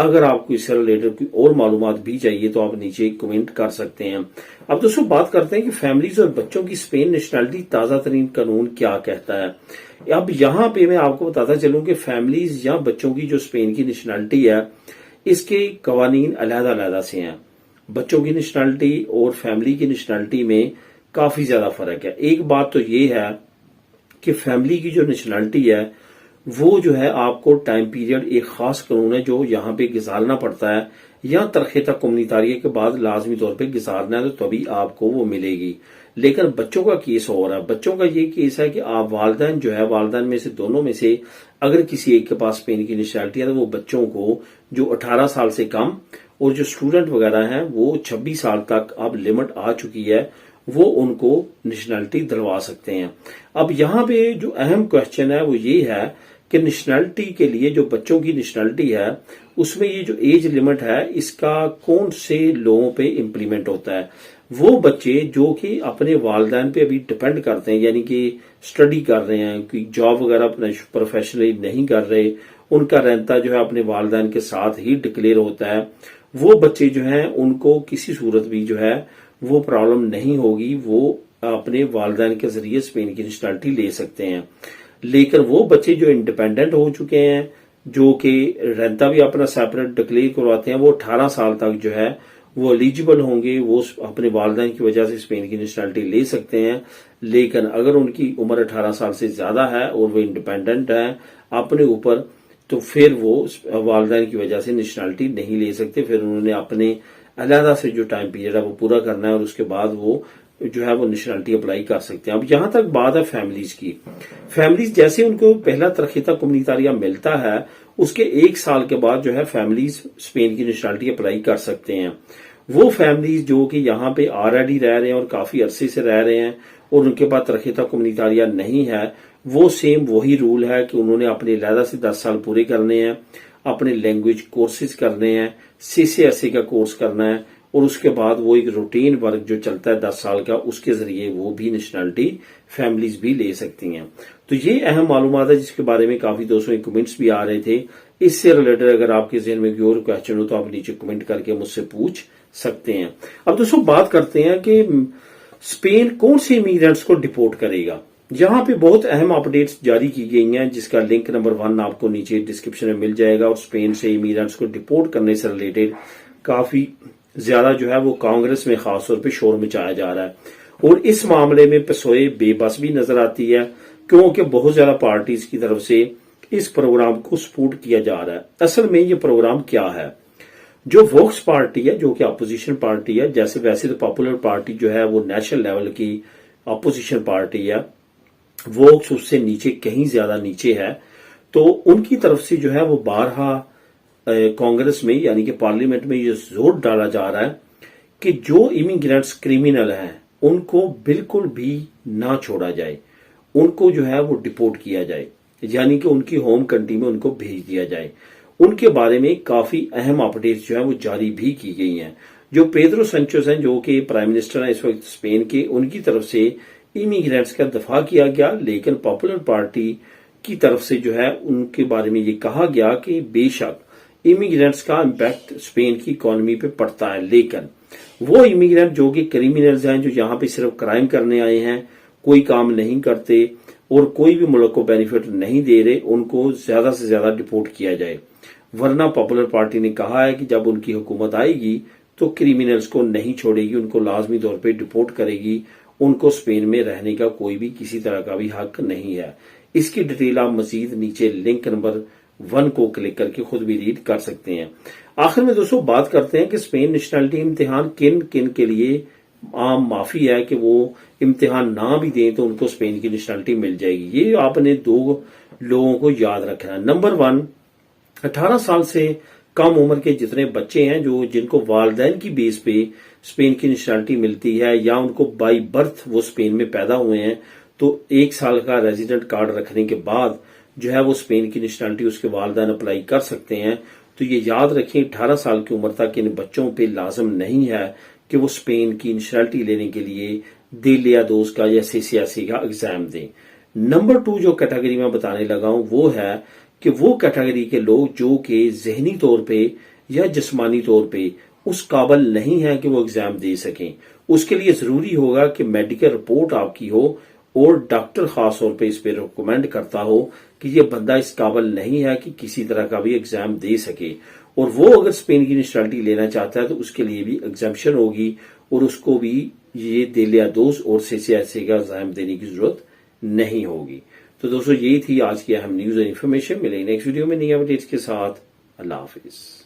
اگر آپ کو اس سے ریلیٹڈ کوئی اور معلومات بھی چاہیے تو آپ نیچے کمنٹ کر سکتے ہیں۔ اب دوستوں بات کرتے ہیں کہ فیملیز اور بچوں کی اسپین نیشنلٹی تازہ ترین قانون کیا کہتا ہے۔ اب یہاں پہ میں آپ کو بتاتا چلوں کہ فیملیز یا بچوں کی جو اسپین کی نیشنلٹی ہے اس کے قوانین علیحدہ علیحدہ سے ہیں۔ بچوں کی نیشنلٹی اور فیملی کی نیشنلٹی میں کافی زیادہ فرق ہے۔ ایک بات تو یہ ہے کہ فیملی کی جو نیشنلٹی ہے وہ جو ہے آپ کو ٹائم پیریڈ ایک خاص قانون ہے جو یہاں پہ گزارنا پڑتا ہے، یا ترخیصہ کومنیتاریہ کے بعد لازمی طور پہ گزارنا ہے تو تبھی آپ کو وہ ملے گی۔ لیکن بچوں کا کیس اور ہے۔ بچوں کا یہ کیس ہے کہ آپ والدین جو ہے، والدین میں سے دونوں میں سے اگر کسی ایک کے پاس اسپین کی نیشنلٹی ہے تو وہ بچوں کو جو 18 سال سے کم اور جو اسٹوڈنٹ وغیرہ ہیں وہ 26 سال تک اب لمٹ آ چکی ہے، وہ ان کو نیشنلٹی دلوا سکتے ہیں۔ اب یہاں پہ جو اہم کوشچن ہے وہ یہ ہے کہ نیشنلٹی کے لیے جو بچوں کی نیشنلٹی ہے اس میں یہ جو ایج لمٹ ہے اس کا کون سے لوگوں پہ امپلیمنٹ ہوتا ہے۔ وہ بچے جو کہ اپنے والدین پہ ابھی ڈپینڈ کرتے ہیں، یعنی کہ اسٹڈی کر رہے ہیں، کوئی جاب وغیرہ پروفیشنلی نہیں کر رہے، ان کا رہتا جو ہے اپنے والدین کے ساتھ ہی ڈکلیئر ہوتا ہے، وہ بچے جو ہیں ان کو کسی صورت بھی جو ہے وہ پرابلم نہیں ہوگی، وہ اپنے والدین کے ذریعے اسپین کی نیشنلٹی لے سکتے ہیں۔ لیکن وہ بچے جو انڈیپینڈنٹ ہو چکے ہیں، جو کہ رینتا بھی اپنا سیپریٹ ڈکلیئر کرواتے ہیں، وہ 18 سال تک جو ہے وہ ایلیجیبل ہوں گے، وہ اپنے والدین کی وجہ سے اسپین کی نیشنلٹی لے سکتے ہیں۔ لیکن اگر ان کی عمر 18 سال سے زیادہ ہے اور وہ انڈیپینڈنٹ ہے اپنے اوپر، تو پھر وہ والدین کی وجہ سے نیشنلٹی نہیں لے سکتے، پھر انہوں نے اپنے علیحدہ سے جو ٹائم پیریڈ ہے وہ پورا کرنا ہے اور اس کے بعد وہ جو ہے وہ نیشنلٹی اپلائی کر سکتے ہیں۔ اب یہاں تک بات ہے فیملیز کی۔ فیملیز جیسے ان کو پہلا ترخیصہ کومنیتاریہ ملتا ہے اس کے 1 سال کے بعد جو ہے فیملیز اسپین کی نیشنلٹی اپلائی کر سکتے ہیں۔ وہ فیملیز جو کہ یہاں پہ آلریڈی رہ رہے ہیں اور کافی عرصے سے رہ رہے ہیں اور ان کے پاس ترخیصہ کومنیتاریہ نہیں ہے، وہ سیم وہی رول ہے کہ انہوں نے اپنے علیحدہ سے 10 سال پورے کرنے ہیں، اپنے لینگویج کورسز کرنے ہیں، CCSE کا کورس کرنا ہے، اور اس کے بعد وہ ایک روٹین ورک جو چلتا ہے 10 سال کا، اس کے ذریعے وہ بھی نیشنلٹی فیملیز بھی لے سکتی ہیں۔ تو یہ اہم معلومات ہے جس کے بارے میں کافی دوستوں کے کمنٹس بھی آ رہے تھے۔ اس سے ریلیٹڈ اگر آپ کے ذہن میں کوئی اور کوشچن ہو تو آپ نیچے کمنٹ کر کے مجھ سے پوچھ سکتے ہیں۔ اب دوستوں بات کرتے ہیں کہ اسپین کون سے امیگرینٹس کو ڈپورٹ کرے گا۔ یہاں پہ بہت اہم اپڈیٹس جاری کی گئی ہیں جس کا لنک نمبر 1 آپ کو نیچے ڈسکرپشن میں مل جائے گا، اور اسپین سے امیگرینٹس کو ڈپورٹ کرنے سے ریلیٹڈ کافی زیادہ جو ہے وہ کانگریس میں خاص طور پہ شور مچایا جا رہا ہے، اور اس معاملے میں پسوئے بے بس بھی نظر آتی ہے کیونکہ بہت زیادہ پارٹیز کی طرف سے اس پروگرام کو سپورٹ کیا جا رہا ہے۔ اصل میں یہ پروگرام کیا ہے؟ جو ووکس پارٹی ہے جو کہ اپوزیشن پارٹی ہے، ویسے تو پاپولر پارٹی جو ہے وہ نیشنل لیول کی اپوزیشن پارٹی ہے، ووکس اس سے نیچے کہیں زیادہ نیچے ہے، تو ان کی طرف سے جو ہے وہ بارہا کانگریس میں یعنی کہ پارلیمنٹ میں یہ زور ڈالا جا رہا ہے کہ جو امیگرینٹس کریمنل ہیں ان کو بالکل بھی نہ چھوڑا جائے، ان کو جو ہے وہ ڈپورٹ کیا جائے، یعنی کہ ان کی ہوم کنٹری میں ان کو بھیج دیا جائے۔ ان کے بارے میں کافی اہم اپڈیٹس جو ہیں وہ جاری بھی کی گئی ہیں۔ جو پیدرو سانچیز ہیں جو کہ پرائم منسٹر ہیں اس وقت اسپین کے، ان کی طرف سے امیگرینٹس کا دفاع کیا گیا، لیکن پاپولر پارٹی کی طرف سے جو ہے ان کے بارے میں یہ کہا گیا کہ بے شک امیگرینٹس کا امپیکٹ اسپین کی اکانومی پہ پڑتا ہے، لیکن وہ امیگرینٹ جو کہ کریمنلز ہیں، جو یہاں پہ صرف کرائم کرنے آئے ہیں، کوئی کام نہیں کرتے اور کوئی بھی ملک کو بینیفٹ نہیں دے رہے، ان کو زیادہ سے زیادہ ڈپورٹ کیا جائے۔ ورنہ پاپولر پارٹی نے کہا ہے کہ جب ان کی حکومت آئے گی تو کریمنلز کو نہیں چھوڑے گی، ان کو لازمی طور پہ ڈپورٹ کرے گی، ان کو اسپین میں رہنے کا کوئی بھی کسی طرح کا بھی حق نہیں ہے۔ اس کی ڈیٹیل آپ مزید نیچے لنک نمبر 1 کو کلک کر کے خود بھی ریڈ کر سکتے ہیں۔ آخر میں دوستوں بات کرتے ہیں کہ اسپین نیشنلٹی امتحان کن کن کے لیے عام معافی ہے کہ وہ امتحان نہ بھی دیں تو ان کو اسپین کی نیشنلٹی مل جائے گی۔ یہ آپ نے 2 لوگوں کو یاد رکھنا ہے۔ نمبر 1، 18 سال سے کم عمر کے جتنے بچے ہیں جن کو والدین کی بیس پہ اسپین کی نیشنلٹی ملتی ہے یا ان کو بائی برتھ وہ اسپین میں پیدا ہوئے ہیں، تو 1 سال کا ریزیڈنٹ کارڈ رکھنے کے بعد جو ہے وہ اسپین کی نیشنلٹی اس کے والدین اپلائی کر سکتے ہیں۔ تو یہ یاد رکھیں 18 سال کی عمر تک ان بچوں پہ لازم نہیں ہے کہ وہ اسپین کی نیشنلٹی لینے کے لیے دیلیا دوز کا یا CCSE کا ایگزام دیں۔ نمبر 2 جو کیٹیگری میں بتانے لگا ہوں وہ ہے کہ وہ کیٹیگری کے لوگ جو کہ ذہنی طور پہ یا جسمانی طور پہ اس قابل نہیں ہے کہ وہ ایگزام دے سکیں، اس کے لیے ضروری ہوگا کہ میڈیکل رپورٹ آپ کی ہو اور ڈاکٹر خاص طور پہ اس پہ ریکمینڈ کرتا ہو کہ یہ بندہ اس قابل نہیں ہے کہ کسی طرح کا بھی ایگزام دے سکے، اور وہ اگر اسپین کی نیشنلٹی لینا چاہتا ہے تو اس کے لیے بھی ایگزمپشن ہوگی اور اس کو بھی یہ دیلیا دوز اور CCSA کا ایگزام دینے کی ضرورت نہیں ہوگی۔ تو دوستو یہی تھی آج کی اہم نیوز اور انفارمیشن، ملیں گے نیکسٹ ویڈیو میں نئی اپڈیٹس کے ساتھ۔ اللہ حافظ۔